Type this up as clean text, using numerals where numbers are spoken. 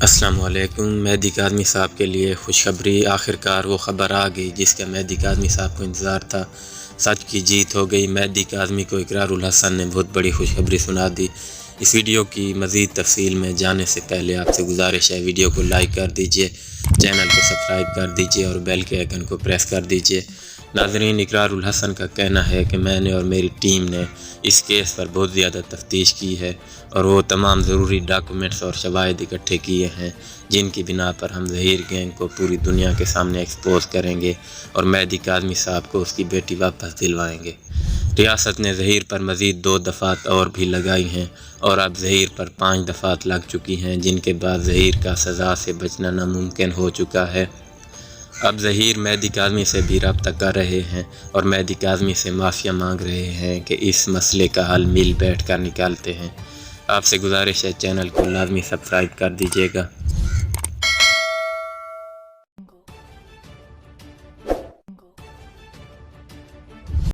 السلام علیکم۔ مہدی کاظمی صاحب کے لیے خوشخبری، آخرکار وہ خبر آ گئی جس کا مہدی کاظمی صاحب کو انتظار تھا۔ سچ کی جیت ہو گئی۔ مہدی کاظمی کو اقرار الحسن نے بہت بڑی خوشخبری سنا دی۔ اس ویڈیو کی مزید تفصیل میں جانے سے پہلے آپ سے گزارش ہے ویڈیو کو لائک کر دیجئے، چینل کو سبسکرائب کر دیجئے اور بیل کے آئیکن کو پریس کر دیجئے۔ ناظرین، اقرار الحسن کا کہنا ہے کہ میں نے اور میری ٹیم نے اس کیس پر بہت زیادہ تفتیش کی ہے اور وہ تمام ضروری ڈاکومنٹس اور شواہد اکٹھے کیے ہیں جن کی بنا پر ہم ظہیر گینگ کو پوری دنیا کے سامنے ایکسپوز کریں گے اور مہدی کاظمی صاحب کو اس کی بیٹی واپس دلوائیں گے۔ ریاست نے ظہیر پر مزید 2 دفعات اور بھی لگائی ہیں اور اب ظہیر پر 5 دفعات لگ چکی ہیں، جن کے بعد ظہیر کا سزا سے بچنا ناممکن ہو چکا ہے۔ اب ظہیر مہدی کاظمی سے بھی رابطہ کر رہے ہیں اور مہدی کاظمی سے معافی مانگ رہے ہیں کہ اس مسئلے کا حل مل بیٹھ کر نکالتے ہیں۔ آپ سے گزارش ہے چینل کو لازمی سبسکرائب کر دیجیے گا۔